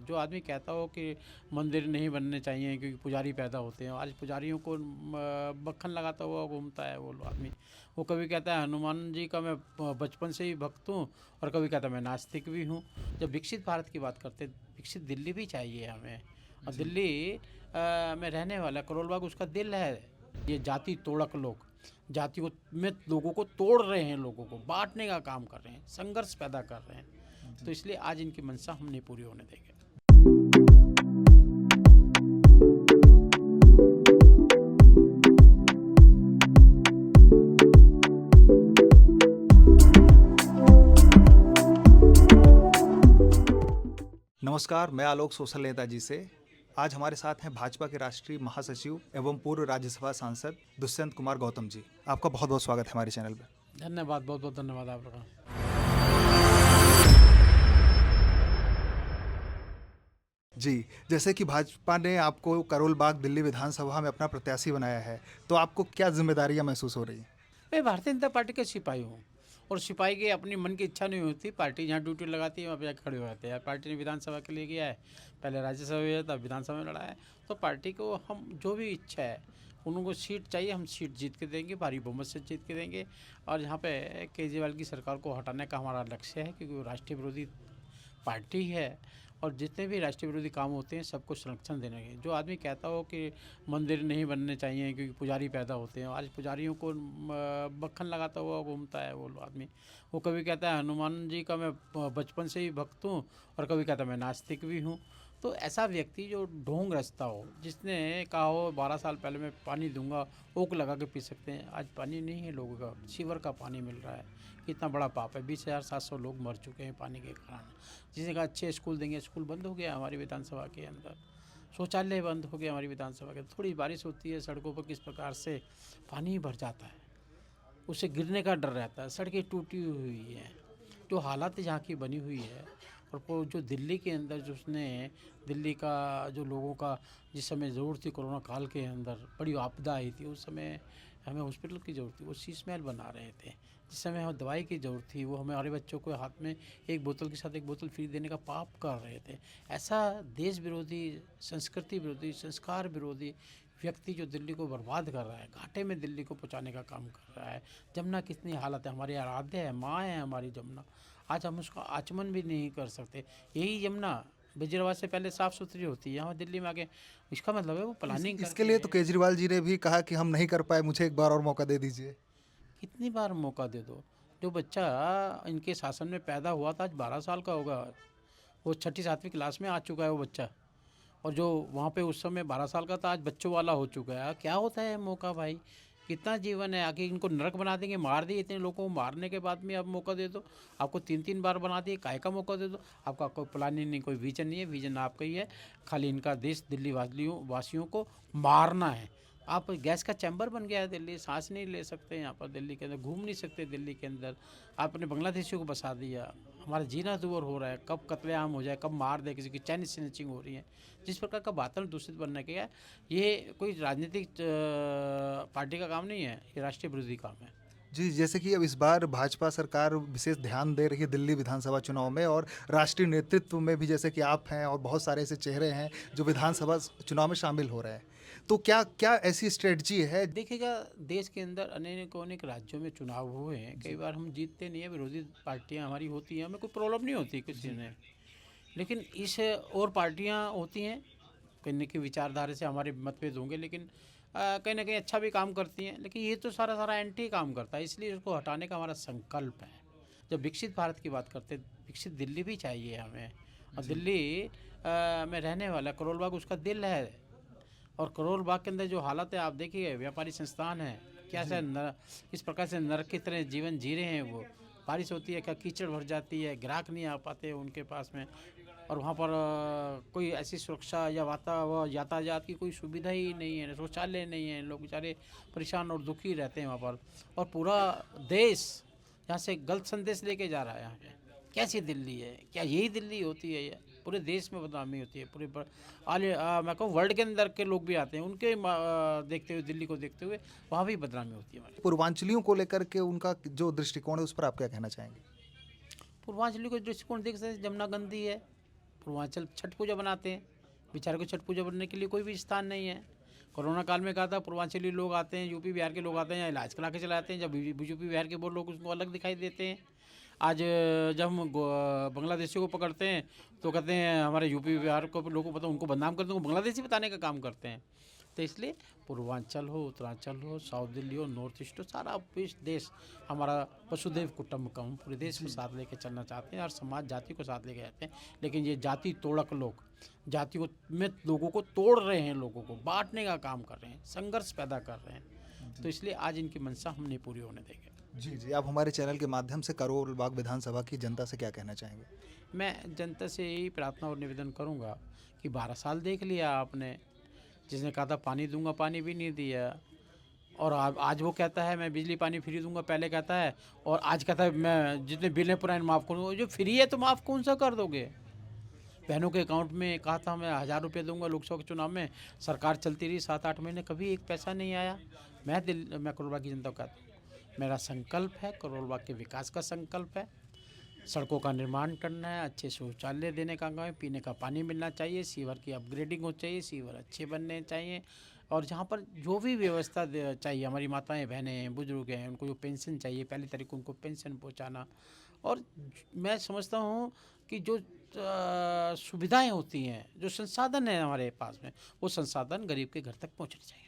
जो आदमी कहता हो कि मंदिर नहीं बनने चाहिए क्योंकि पुजारी पैदा होते हैं, आज पुजारियों को मक्खन लगाता हुआ घूमता है वो आदमी। वो कभी कहता है हनुमान जी का मैं बचपन से ही भक्त हूँ, और कभी कहता है मैं नास्तिक भी हूँ। जब विकसित भारत की बात करते हैं, विकसित दिल्ली भी चाहिए हमें। और दिल्ली में रहने वाला करोल बाग उसका दिल है। ये जाति तोड़क लोग जातियों में लोगों को तोड़ रहे हैं, लोगों को बांटने का काम कर रहे हैं, संघर्ष पैदा कर रहे हैं। तो इसलिए आज इनकी मंशा हम नहीं पूरी होने देंगे। नमस्कार, मैं आलोक सोशल नेताजी से। आज हमारे साथ हैं भाजपा के राष्ट्रीय महासचिव एवं पूर्व राज्यसभा सांसद दुष्यंत कुमार गौतम जी। आपका बहुत बहुत स्वागत है हमारे चैनल पर। धन्यवाद, बहुत बहुत धन्यवाद आप लोगों का। जी, जैसे कि भाजपा ने आपको करोल बाग दिल्ली विधानसभा में अपना प्रत्याशी बनाया है, तो आपको क्या जिम्मेदारियां महसूस हो रही हैं? मैं भारतीय जनता पार्टी का सिपाही हूँ, और सिपाही की अपनी मन की इच्छा नहीं होती, पार्टी जहाँ ड्यूटी लगाती है वहाँ पे जाकर खड़े हो जाते हैं। पार्टी ने विधानसभा के लिए किया है, पहले राज्यसभा में तब विधानसभा में लड़ा है, तो पार्टी को हम जो भी इच्छा है, उनको सीट चाहिए, हम सीट जीत के देंगे, भारी बहुमत से जीत के देंगे। और यहाँ पे केजरीवाल की सरकार को हटाने का हमारा लक्ष्य है, क्योंकि वो राष्ट्रीय विरोधी पार्टी है, और जितने भी राष्ट्रीय विरोधी काम होते हैं सबको संरक्षण देने के। जो आदमी कहता हो कि मंदिर नहीं बनने चाहिए क्योंकि पुजारी पैदा होते हैं, आज पुजारियों को मक्खन लगाता हुआ घूमता है वो आदमी। वो कभी कहता है हनुमान जी का मैं बचपन से ही भक्त हूँ, और कभी कहता है मैं नास्तिक भी हूँ। तो ऐसा व्यक्ति जो ढोंग रचता हो, जिसने कहा हो 12 साल पहले मैं पानी दूंगा, ओक लगा के पी सकते हैं, आज पानी नहीं है लोगों का, सीवर का पानी मिल रहा है। कितना बड़ा पाप है, 20,700 लोग मर चुके हैं पानी के कारण। जिसने कहा अच्छे स्कूल देंगे, स्कूल बंद हो गया हमारी विधानसभा के अंदर, शौचालय बंद हो गया हमारी विधानसभा के। थोड़ी बारिश होती है, सड़कों पर किस प्रकार से पानी भर जाता है, उससे गिरने का डर रहता है, सड़कें टूटी हुई हैं। जो हालात जहाँ की बनी हुई है, और वो जो दिल्ली के अंदर जो उसने दिल्ली का जो लोगों का जिस समय ज़रूरत थी, कोरोना काल के अंदर बड़ी आपदा आई थी, उस समय हमें हॉस्पिटल की ज़रूरत थी, वो शीश महल बना रहे थे। जिस समय हमें दवाई की ज़रूरत थी, वो हमें हमारे बच्चों को हाथ में एक बोतल के साथ एक बोतल फ्री देने का पाप कर रहे थे। ऐसा देश विरोधी, संस्कृति विरोधी, संस्कार विरोधी व्यक्ति जो दिल्ली को बर्बाद कर रहा है, घाटे में दिल्ली को पहुंचाने का काम कर रहा है। जमुना कितनी हालत है, हमारी आराध्य है, माँ है हमारी जमुना, आज हम उसका आचमन भी नहीं कर सकते। यही यमुना वज्रवाद से पहले साफ़ सुथरी होती है, यहाँ दिल्ली में आके इसका मतलब है वो प्लानिंग इसके लिए तो केजरीवाल जी ने भी कहा कि हम नहीं कर पाए, मुझे एक बार और मौका दे दीजिए। कितनी बार मौका दे दो। जो बच्चा इनके शासन में पैदा हुआ था, आज 12 साल का होगा, वो 6ठी-7वीं क्लास में आ चुका है वो बच्चा। और जो वहाँ पे उस समय 12 साल का था, आज बच्चों वाला हो चुका है। क्या होता है मौका भाई? कितना जीवन है, आगे इनको नरक बना देंगे, मार दिए इतने लोगों को, मारने के बाद में अब मौका दे दो। आपको 3-3 बार बना दिए, काहे का मौका दे दो? आपका कोई प्लानिंग नहीं, कोई विजन नहीं है, विजन आपका ही है, खाली इनका देश दिल्ली वासियों को मारना है। आप गैस का चैम्बर बन गया है दिल्ली, सांस नहीं ले सकते यहाँ पर दिल्ली के अंदर, घूम नहीं सकते दिल्ली के अंदर। आपने बांग्लादेशियों को बसा दिया, हमारा जीना दूर हो रहा है, कब कत्लेआम हो जाए, कब मार दे किसी की, चैन स्नैचिंग हो रही है। जिस प्रकार का वातावरण दूषित बनने के है, ये कोई राजनीतिक पार्टी का काम नहीं है, ये राष्ट्रीय विरोधी काम है। जी, जैसे कि अब इस बार भाजपा सरकार विशेष ध्यान दे रही है दिल्ली विधानसभा चुनाव में, और राष्ट्रीय नेतृत्व में भी जैसे कि आप हैं और बहुत सारे ऐसे चेहरे हैं जो विधानसभा चुनाव में शामिल हो रहे हैं। तो क्या क्या ऐसी स्ट्रेटजी है? देखिएगा, देश के अंदर अनेक राज्यों में चुनाव हुए हैं, कई बार हम जीतते नहीं है, विरोधी पार्टियां हमारी होती हैं, हमें कोई प्रॉब्लम नहीं होती किसी ने। लेकिन इस और पार्टियां होती हैं, कहीं की विचारधारा से हमारे मतभेद होंगे, लेकिन कहीं ना कहीं अच्छा भी काम करती हैं, लेकिन ये तो सारा एंटी काम करता है, इसलिए इसको हटाने का हमारा संकल्प है। जब विकसित भारत की बात करते हैं, विकसित दिल्ली भी चाहिए हमें। और दिल्ली में रहने वाला करोल बाग उसका दिल है, और करोल बाग के अंदर जो हालत है आप देखिए, व्यापारी संस्थान है, क्या से इस प्रकार से नरक की तरह जीवन जी रहे हैं वो। बारिश होती है क्या कीचड़ भर जाती है, ग्राहक नहीं आ पाते उनके पास में, और वहाँ पर कोई ऐसी सुरक्षा या यातायात की कोई सुविधा ही नहीं है, शौचालय नहीं है, लोग बेचारे परेशान और दुखी रहते हैं वहाँ पर। और पूरा देश यहाँ से गलत संदेश लेके जा रहा है यहाँ पे। कैसी दिल्ली है, क्या यही दिल्ली होती है? ये पूरे देश में बदनामी होती है, मैं कहूँ वर्ल्ड के अंदर के लोग भी आते हैं, उनके देखते हुए, दिल्ली को देखते हुए वहाँ भी बदनामी होती है हमारी। पूर्वांचलियों को लेकर के उनका जो दृष्टिकोण है उस पर आप क्या कहना चाहेंगे? पूर्वांचली को दृष्टिकोण देख सकते, जमुना गंदी है, पूर्वांचल छठ पूजा बनाते हैं, बेचारे को छठ पूजा बनने के लिए कोई भी स्थान नहीं है। कोरोना काल में कहा था पूर्वांचली लोग आते हैं, यूपी बिहार के लोग आते हैं, यहाँ इलाज करा के चले आते हैं, जब यूपी बिहार के वो लोग उसको अलग दिखाई देते हैं। आज जब हम बांग्लादेशियों को पकड़ते हैं तो कहते हैं हमारे यूपी बिहार को लोगों को पता, उनको बदनाम करते हैं, उनको बांग्लादेशी बताने का काम करते हैं। तो इसलिए पूर्वांचल हो, उत्तरांचल हो, साउथ दिल्ली हो, नॉर्थ ईस्ट हो, सारा देश हमारा वसुधैव कुटुंबकम, पूरे देश को साथ लेके चलना चाहते हैं और समाज जाति को साथ लेके जाते हैं। लेकिन ये जाति तोड़क लोग जातियों में लोगों को तोड़ रहे हैं, लोगों को बांटने का काम कर रहे हैं, संघर्ष पैदा कर रहे हैं। तो इसलिए आज इनकी मंशा हम नहीं पूरी होने देंगे। जी जी, आप हमारे चैनल के माध्यम से करोल बाग विधानसभा की जनता से क्या कहना चाहेंगे? मैं जनता से यही प्रार्थना और निवेदन करूंगा कि 12 साल देख लिया आपने, जिसने कहा था पानी दूंगा, पानी भी नहीं दिया, और आज वो कहता है मैं बिजली पानी फ्री दूंगा, पहले कहता है, और आज कहता है मैं जितने बिल हैं पुराने माफ़ करूँगा। जो फ्री है तो माफ़ कौन सा कर दोगे? बहनों के अकाउंट में कहा था मैं 1000 रुपये दूंगा लोकसभा के चुनाव में, सरकार चलती रही 7-8 महीने, कभी एक पैसा नहीं आया। मैं करोल बाग की जनता को कहता हूँ, मेरा संकल्प है, करोल बाग के विकास का संकल्प है, सड़कों का निर्माण करना है, अच्छे शौचालय देने का काम है, पीने का पानी मिलना चाहिए, सीवर की अपग्रेडिंग हो चाहिए, सीवर अच्छे बनने चाहिए, और जहाँ पर जो भी व्यवस्था चाहिए, हमारी माताएं बहनें हैं, बुजुर्ग हैं, उनको जो पेंशन चाहिए, पहली तारीख को उनको पेंशन पहुँचाना। और मैं समझता हूँ कि जो सुविधाएं होती हैं, जो संसाधन है हमारे पास में, वो संसाधन गरीब के घर तक पहुँचने चाहिए।